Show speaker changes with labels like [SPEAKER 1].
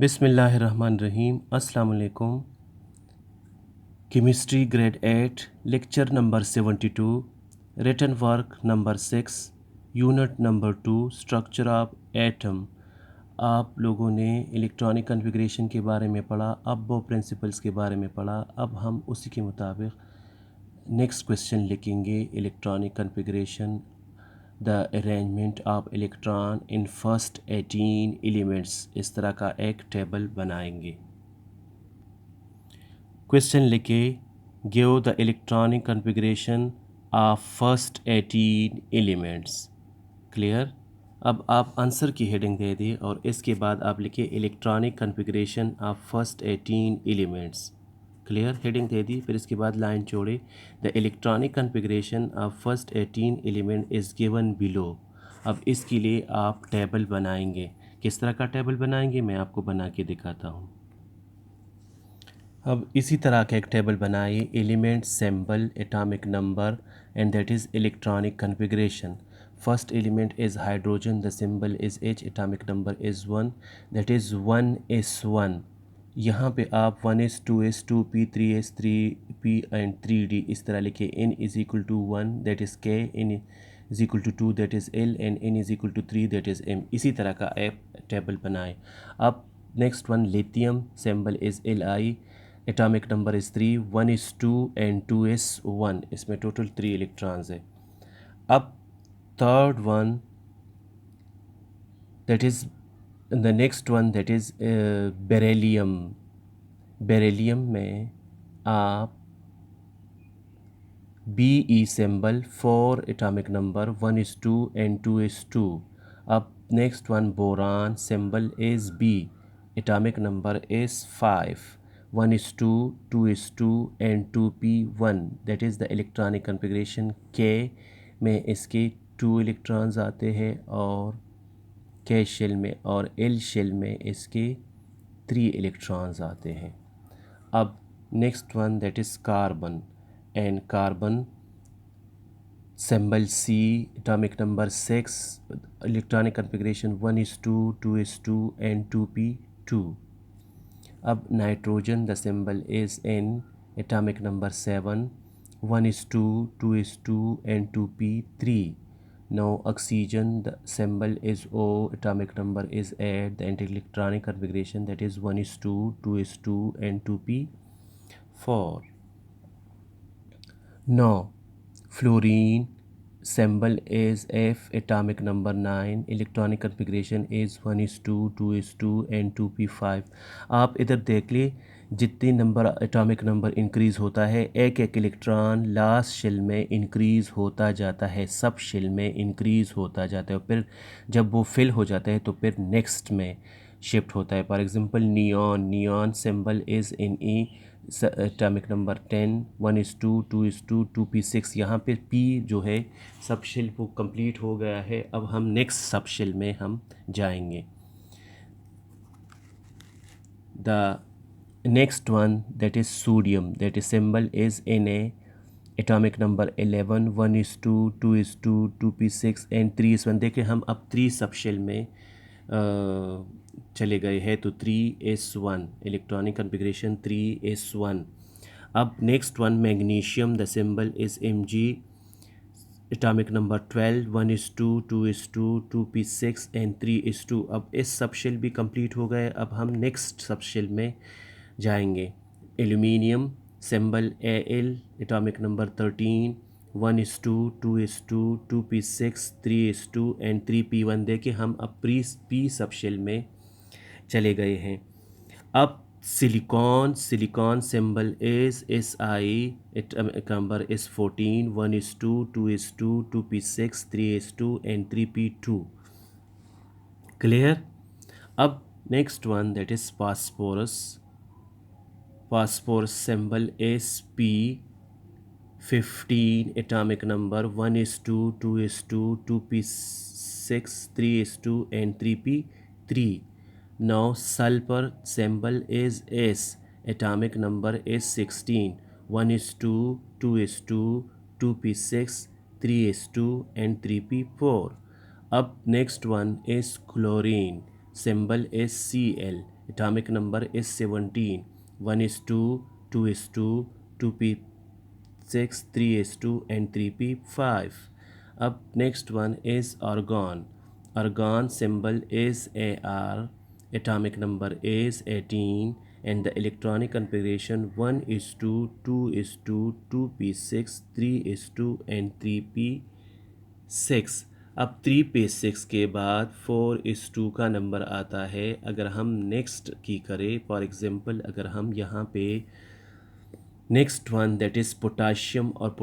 [SPEAKER 1] बिस्मिल्लाहिर्रहमानिर्रहीम। अस्सलाम वालेकुम। Chemistry grade 8 lecture number 72, written work number 6, unit number 2, structure of atom. आप लोगों ने इलेक्ट्रॉनिक कन्फिग्रेशन के बारे में पढ़ा, अब वो प्रिंसिपल्स के बारे में पढ़ा। अब हम उसी के मुताबिक नेक्स्ट क्वेश्चन लिखेंगे। Electronic configuration, the arrangement of electron in first 18 elements, इस तरह का एक टेबल बनाएंगे। क्वेश्चन लिखे, give the electronic configuration of first 18 elements. Clear. अब आप आंसर की हेडिंग दे दी और इसके बाद आप लिखिए electronic configuration of first 18 elements. Clear, heading दे दी, फिर इसके बाद लाइन छोड़े, the electronic configuration of first 18 element is given below. अब इसके लिए आप टेबल बनाएंगे। किस तरह का टेबल बनाएंगे मैं आपको बना के दिखाता हूँ। अब इसी तरह का एक टेबल बनाइए, element, symbol, atomic number and that is electronic configuration. First element is hydrogen, the symbol is H, atomic number is 1, that is 1s1। यहाँ पे आप 1s, 2s, 2p, 3s, 3p and 3d इस तरह लिखे। n is equal to 1 that is k, n is equal to 2 that is l and n is equal to 3 that is m। इसी तरह का एक टेबल बनाए। अब next one, lithium, symbol is Li, atomic number is 3, 1s2 and 2s1, इसमें total 3 electrons है। अब third one that is the next one that is beryllium. Beryllium में आप Be symbol, 4 atomic number, 1s2 and 2s2। अब next one, boron, symbol is B, atomic number is 5, 1s2, 2s2 and 2p1, that is the electronic configuration. K में इसके 2 electrons आते हैं और K shell में और L शेल में इसके 3 इलेक्ट्रॉन्स आते हैं। अब next one that is carbon, and carbon symbol C, atomic number 6, electronic configuration 1s2, 2s2 and 2p2। अब nitrogen, the symbol is N, atomic number 7, 1s2, 2s2 and 2p3। Now oxygen, the symbol is O, atomic number is 8, the electronic configuration that is 1s2, 2s2 and 2p4. Now fluorine, symbol is F, atomic number 9, electronic configuration is 1s2, 2s2 and 2p5। आप इधर देख लिए, जितनी number atomic number increase होता है, एक एक electron last shell में इंक्रीज़ होता जाता है, सब शेल में इंक्रीज़ होता जाता है, और फिर जब वो फिल हो जाता है तो फिर नेक्स्ट में शिफ्ट होता है। For example neon, neon symbol is Ne, atomic number 10, 1s2, 2s2, 2p6। यहाँ पे p जो है सब शेल वो कंप्लीट हो गया है। अब हम नेक्स्ट सब शेल में हम जाएंगे। The next one that is sodium, that is symbol is Na, atomic number 11, 1s2, 2s2, 2p6 and 3s1। देखिए हम अब 3 सब शेल में चले गए हैं, तो 3s1, इलेक्ट्रॉनिक कन्फिग्रेशन 3s1। अब next one, magnesium, the symbol is Mg, atomic number 12, 1s2, 2s2, 2p6 and 3s2। अब इस सब शेल भी कंप्लीट हो गए। अब हम नेक्स्ट सब शेल में जाएंगे। Aluminium, symbol Al, atomic number 13, 1s2, 2s2, 2p6, 3s2 and 3p1। देखिए हम अब पी सब शेल में चले गए हैं। अब silicon, silicon symbol is Si, atomic number is 14, 1s2, 2s2, 2p6, 3s2 and 3p2। Clear. अब next one that is phosphorus, phosphorus symbol is P, 15, atomic number, 1s2, 2s2, 2p6, 3s2 and 3p3। Now sulfur, symbol is S, atomic number is 16, 1s2, 2s2, 2p6, 3s2 and 3p4। अब next one is chlorine, symbol is Cl, atomic number is 17. 1:2, 2:2, 2p6, 3:2 and 3p5. Up next one is argon. Argon symbol is Ar, atomic number is 18 and the electronic configuration 1:2, 2:2, 2p6, 3:2 and 3p6. अब 3p6 के बाद 4:2 का number आता है। अगर हम next की करें, फॉर एग्ज़ाम्पल अगर हम यहाँ पे next one that is potassium और